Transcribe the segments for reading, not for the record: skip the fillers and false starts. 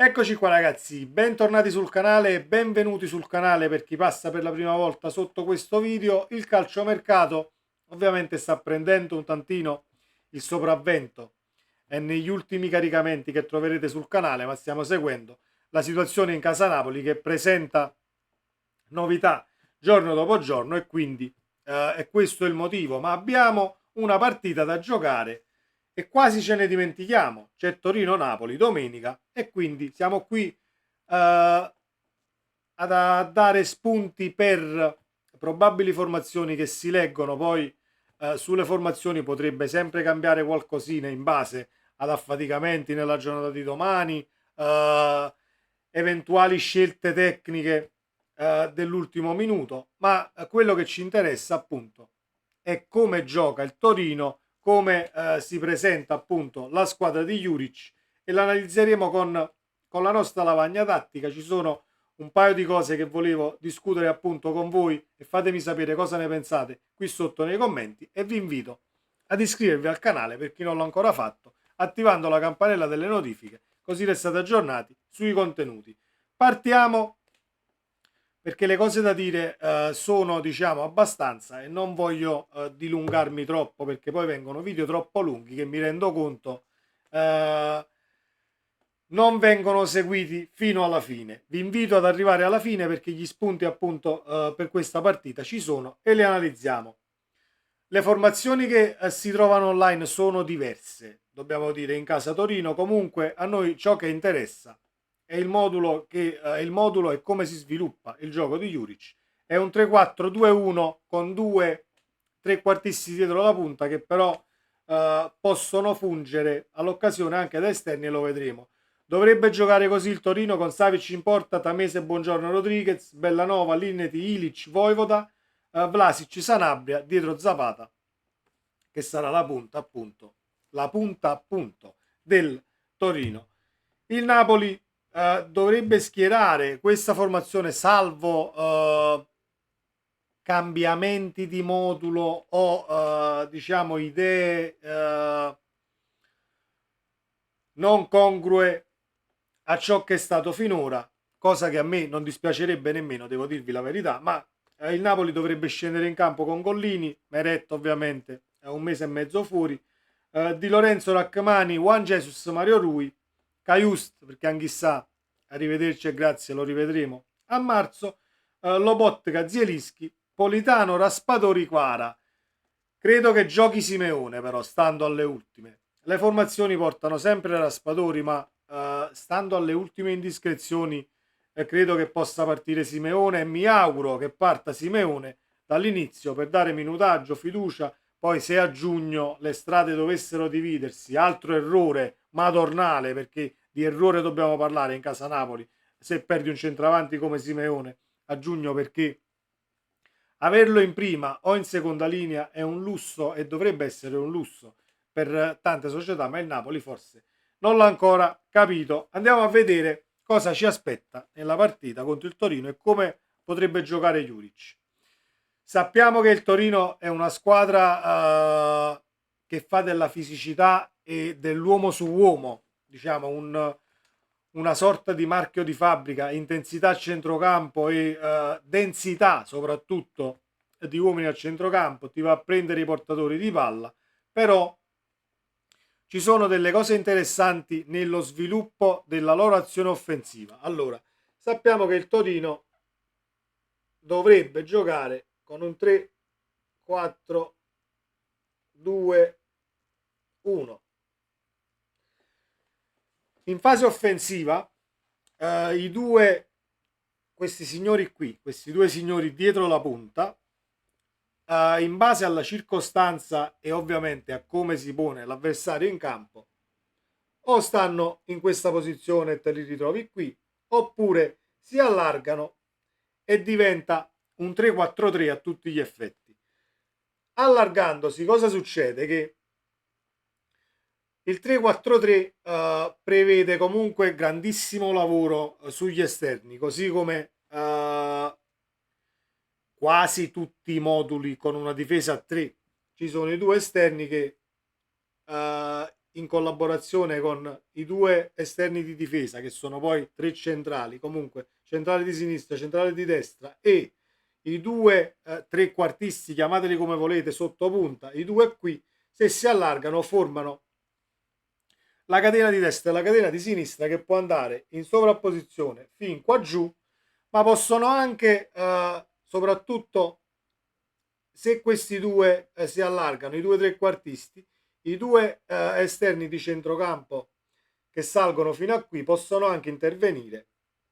Eccoci qua ragazzi, bentornati sul canale e benvenuti sul canale per chi passa per la prima volta sotto questo video. Il calciomercato ovviamente sta prendendo un tantino il sopravvento e negli ultimi caricamenti che troverete sul canale, ma stiamo seguendo la situazione in casa Napoli che presenta novità giorno dopo giorno e quindi è questo il motivo, ma abbiamo una partita da giocare e quasi ce ne dimentichiamo. C'è Torino-Napoli domenica e quindi siamo qui a dare spunti per probabili formazioni che si leggono. Poi sulle formazioni potrebbe sempre cambiare qualcosina in base ad affaticamenti nella giornata di domani, eventuali scelte tecniche dell'ultimo minuto, ma quello che ci interessa appunto è come gioca il Torino, come si presenta appunto la squadra di Juric e l'analizzeremo con la nostra lavagna tattica. Ci sono un paio di cose che volevo discutere appunto con voi e fatemi sapere cosa ne pensate qui sotto nei commenti e vi invito ad iscrivervi al canale per chi non l'ha ancora fatto, attivando la campanella delle notifiche, così restate aggiornati sui contenuti. Partiamo perché le cose da dire sono diciamo abbastanza e non voglio dilungarmi troppo perché poi vengono video troppo lunghi che mi rendo conto eh, non vengono seguiti fino alla fine. Vi invito ad arrivare alla fine perché gli spunti appunto per questa partita ci sono e le analizziamo. Le formazioni che si trovano online sono diverse, dobbiamo dire, in casa Torino. Comunque a noi ciò che interessa è il modulo e come si sviluppa il gioco di Juric. È un 3-4-2-1 con due trequartisti dietro la punta che però possono fungere all'occasione anche da esterni e lo vedremo. Dovrebbe giocare così il Torino con Savic in porta, Tamese, Buongiorno, Rodriguez, Bellanova, Linneti, Ilic, Voivoda, Vlasic, Sanabria, dietro Zapata, che sarà la punta appunto del Torino. Il Napoli dovrebbe schierare questa formazione salvo cambiamenti di modulo o diciamo idee non congrue a ciò che è stato finora, cosa che a me non dispiacerebbe nemmeno, devo dirvi la verità, ma il Napoli dovrebbe scendere in campo con Gollini, Meret ovviamente è un mese e mezzo fuori, Di Lorenzo, Rachmani, Juan Jesus, Mario Rui, Caiust, perché anch'issa, arrivederci e grazie, lo rivedremo a marzo, Lobotka, Zielinski, Politano, Raspadori, Quara. Credo che giochi Simeone però, stando alle ultime. Le formazioni portano sempre Raspadori, ma stando alle ultime indiscrezioni credo che possa partire Simeone e mi auguro che parta Simeone dall'inizio per dare minutaggio, fiducia. Poi se a giugno le strade dovessero dividersi, altro errore madornale, perché di errore dobbiamo parlare in casa Napoli, se perdi un centravanti come Simeone a giugno, perché averlo in prima o in seconda linea è un lusso e dovrebbe essere un lusso per tante società, ma il Napoli forse non l'ha ancora capito. Andiamo a vedere cosa ci aspetta nella partita contro il Torino e come potrebbe giocare Juric. Sappiamo che il Torino è una squadra che fa della fisicità e dell'uomo su uomo, diciamo una sorta di marchio di fabbrica, intensità a centrocampo e densità soprattutto di uomini a centrocampo, ti va a prendere i portatori di palla, però ci sono delle cose interessanti nello sviluppo della loro azione offensiva. Allora, sappiamo che il Torino dovrebbe giocare con un 3 4 2 1. In fase offensiva questi signori qui, questi due signori dietro la punta, in base alla circostanza e ovviamente a come si pone l'avversario in campo, o stanno in questa posizione e te li ritrovi qui, oppure si allargano e diventa un 3-4-3 a tutti gli effetti. Allargandosi, cosa succede? Che il 3-4-3 prevede comunque grandissimo lavoro sugli esterni, così come quasi tutti i moduli con una difesa a 3. Ci sono i due esterni che in collaborazione con i due esterni di difesa, che sono poi tre centrali, comunque centrale di sinistra, centrale di destra, e i due trequartisti, chiamateli come volete, sotto punta, i due qui, se si allargano formano la catena di destra e la catena di sinistra, che può andare in sovrapposizione fin qua giù, ma possono anche, soprattutto se questi due si allargano, i due trequartisti, i due esterni di centrocampo che salgono fino a qui, possono anche intervenire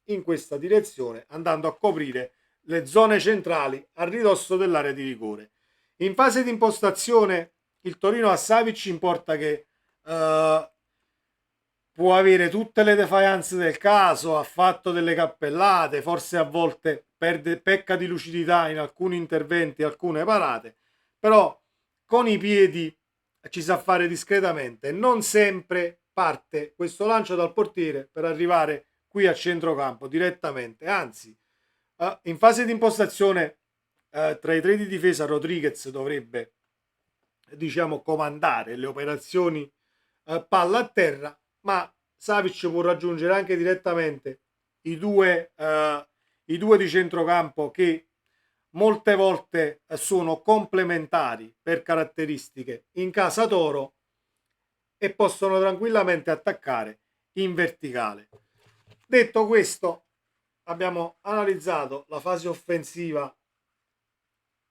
in questa direzione, andando a coprire le zone centrali a ridosso dell'area di rigore. In fase di impostazione il Torino a Savic importa che può avere tutte le defiance del caso, ha fatto delle cappellate, forse a volte pecca di lucidità in alcuni interventi, alcune parate, però con i piedi ci sa fare discretamente. Non sempre parte questo lancio dal portiere per arrivare qui a centrocampo direttamente, anzi in fase di impostazione tra i tre di difesa Rodriguez dovrebbe, diciamo, comandare le operazioni palla a terra, ma Savic può raggiungere anche direttamente i due di centrocampo, che molte volte sono complementari per caratteristiche in casa Toro, e possono tranquillamente attaccare in verticale. Detto questo, abbiamo analizzato la fase offensiva,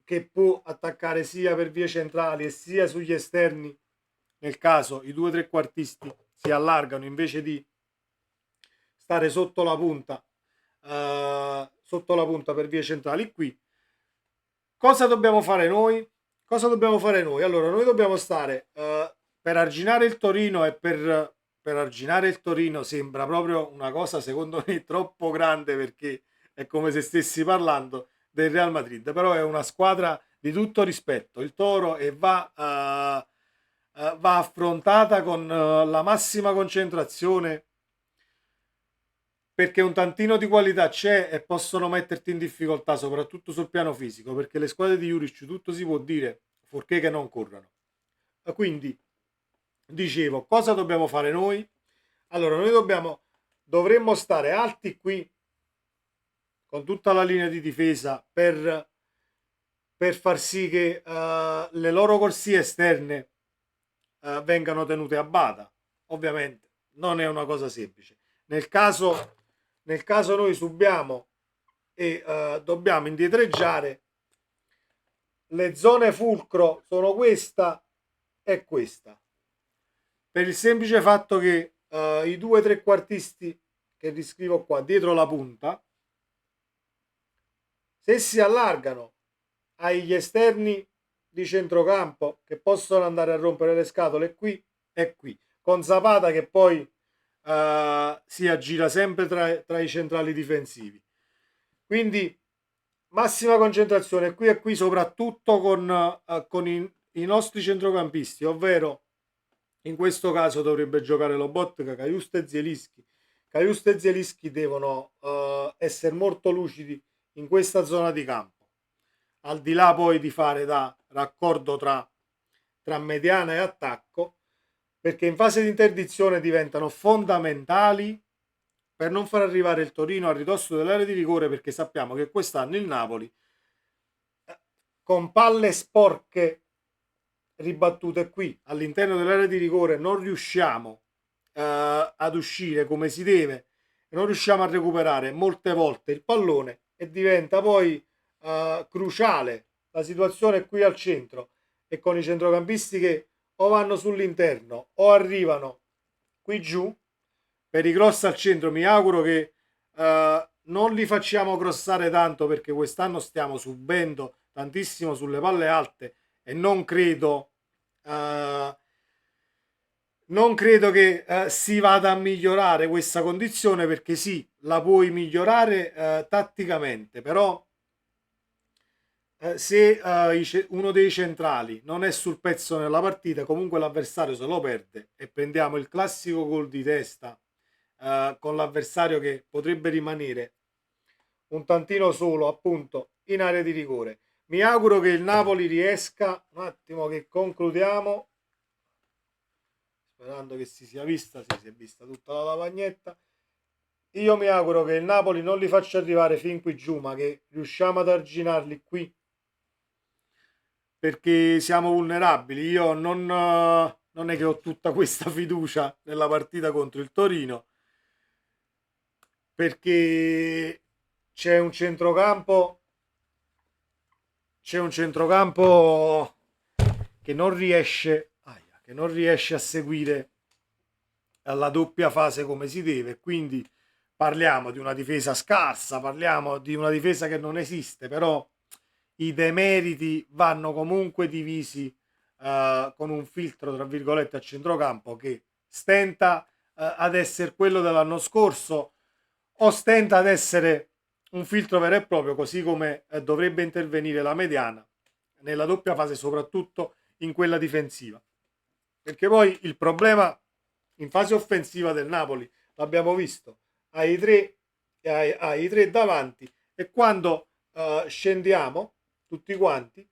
che può attaccare sia per vie centrali e sia sugli esterni, nel caso i due trequartisti si allargano invece di stare sotto la punta per vie centrali. Qui cosa dobbiamo fare noi? Allora, noi dobbiamo stare per arginare il Torino, e per arginare il Torino sembra proprio una cosa secondo me troppo grande, perché è come se stessi parlando del Real Madrid, però è una squadra di tutto rispetto, il Toro, e va affrontata con la massima concentrazione, perché un tantino di qualità c'è e possono metterti in difficoltà soprattutto sul piano fisico, perché le squadre di Juric tutto si può dire, fuorché che non corrano. Quindi dicevo, cosa dobbiamo fare noi? Allora, noi dovremmo stare alti qui con tutta la linea di difesa per far sì che le loro corsie esterne vengano tenute a bada. Ovviamente non è una cosa semplice. Nel caso noi subiamo e dobbiamo indietreggiare, le zone fulcro sono questa e questa, per il semplice fatto che i due trequartisti che riscrivo qua dietro la punta, se si allargano agli esterni di centrocampo, che possono andare a rompere le scatole qui e qui, con Zapata che poi si aggira sempre tra i centrali difensivi. Quindi massima concentrazione qui e qui, soprattutto con i nostri centrocampisti, ovvero in questo caso dovrebbe giocare Lobotka, Cajuste e Zielinski. Cajuste e Zielinski devono essere molto lucidi in questa zona di campo, al di là poi di fare da raccordo tra mediana e attacco, perché in fase di interdizione diventano fondamentali per non far arrivare il Torino a ridosso dell'area di rigore, perché sappiamo che quest'anno il Napoli, con palle sporche ribattute qui all'interno dell'area di rigore, non riusciamo ad uscire come si deve, non riusciamo a recuperare molte volte il pallone, e diventa poi cruciale la situazione qui al centro, e con i centrocampisti che o vanno sull'interno o arrivano qui giù per i cross al centro. Mi auguro che non li facciamo crossare tanto, perché quest'anno stiamo subendo tantissimo sulle palle alte, e non credo che si vada a migliorare questa condizione, perché sì, la puoi migliorare tatticamente, però se uno dei centrali non è sul pezzo nella partita, comunque l'avversario se lo perde, e prendiamo il classico gol di testa con l'avversario che potrebbe rimanere un tantino solo, appunto, in area di rigore. Mi auguro che il Napoli riesca, un attimo che concludiamo, sperando che si sia vista, sì, si è vista tutta la lavagnetta. Io mi auguro che il Napoli non li faccia arrivare fin qui giù, ma che riusciamo ad arginarli qui, perché siamo vulnerabili. Io non è che ho tutta questa fiducia nella partita contro il Torino, perché c'è un centrocampo, c'è un centrocampo che non riesce a seguire la doppia fase come si deve, quindi parliamo di una difesa scarsa, parliamo di una difesa che non esiste, però i demeriti vanno comunque divisi con un filtro, tra virgolette, a centrocampo che stenta ad essere quello dell'anno scorso o stenta ad essere un filtro vero e proprio, così come dovrebbe intervenire la mediana nella doppia fase, soprattutto in quella difensiva. Perché poi il problema in fase offensiva del Napoli, l'abbiamo visto, ai tre davanti, e quando scendiamo tutti quanti,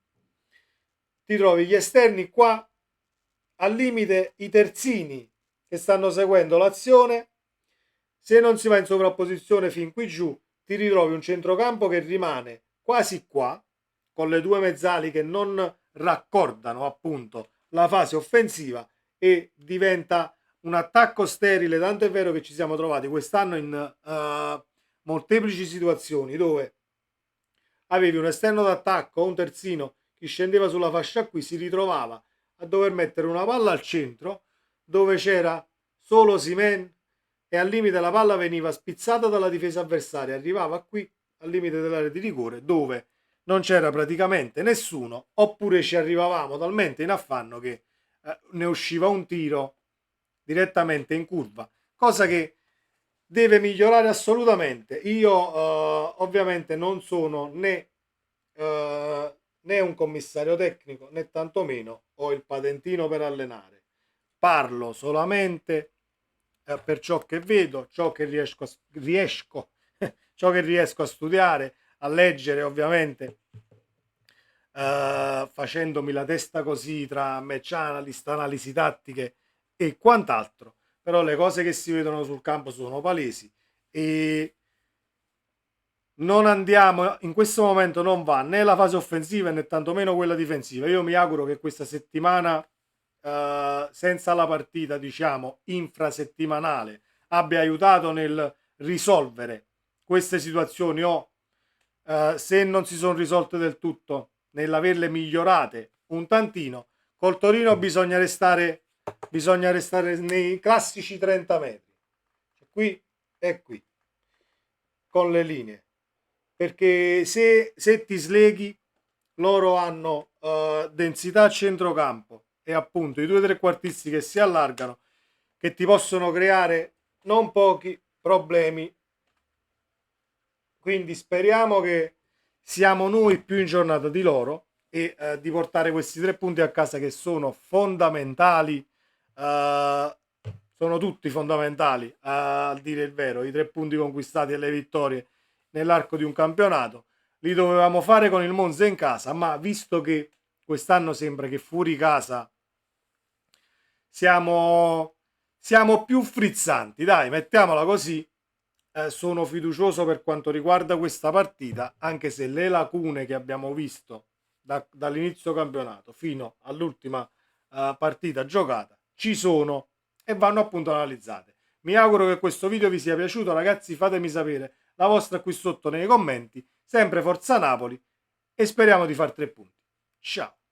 ti trovi gli esterni qua, al limite i terzini che stanno seguendo l'azione. Se non si va in sovrapposizione fin qui giù, ti ritrovi un centrocampo che rimane quasi qua, con le due mezzali che non raccordano appunto la fase offensiva, e diventa un attacco sterile, tanto è vero che ci siamo trovati quest'anno in molteplici situazioni dove avevi un esterno d'attacco o un terzino che scendeva sulla fascia qui, si ritrovava a dover mettere una palla al centro dove c'era solo Osimhen, e al limite la palla veniva spizzata dalla difesa avversaria, arrivava qui al limite dell'area di rigore dove non c'era praticamente nessuno, oppure ci arrivavamo talmente in affanno che ne usciva un tiro direttamente in curva, cosa che deve migliorare assolutamente. Io ovviamente non sono né un commissario tecnico né tantomeno ho il patentino per allenare, parlo solamente per ciò che vedo, ciò che riesco ciò che riesco a studiare, a leggere, ovviamente facendomi la testa così tra match analyst, analisi tattiche e quant'altro. Però le cose che si vedono sul campo sono palesi, e non andiamo, in questo momento non va né la fase offensiva né tantomeno quella difensiva. Io mi auguro che questa settimana senza la partita, diciamo, infrasettimanale, abbia aiutato nel risolvere queste situazioni, o se non si sono risolte del tutto, nell'averle migliorate un tantino. Col Torino bisogna restare nei classici 30 metri, cioè qui e qui, con le linee, perché se ti sleghi, loro hanno densità a centrocampo e appunto i due trequartisti che si allargano, che ti possono creare non pochi problemi. Quindi speriamo che siamo noi più in giornata di loro, e di portare questi 3 punti a casa, che sono fondamentali. Sono tutti fondamentali, a dire il vero. I 3 punti conquistati e le vittorie nell'arco di un campionato li dovevamo fare con il Monza in casa, ma visto che quest'anno sembra che fuori casa siamo più frizzanti, dai, mettiamola così. Sono fiducioso per quanto riguarda questa partita, anche se le lacune che abbiamo visto dall'inizio campionato fino all'ultima partita giocata ci sono e vanno appunto analizzate. Mi auguro che questo video vi sia piaciuto, ragazzi. Fatemi sapere la vostra qui sotto nei commenti. Sempre Forza Napoli, e speriamo di far 3 punti. Ciao!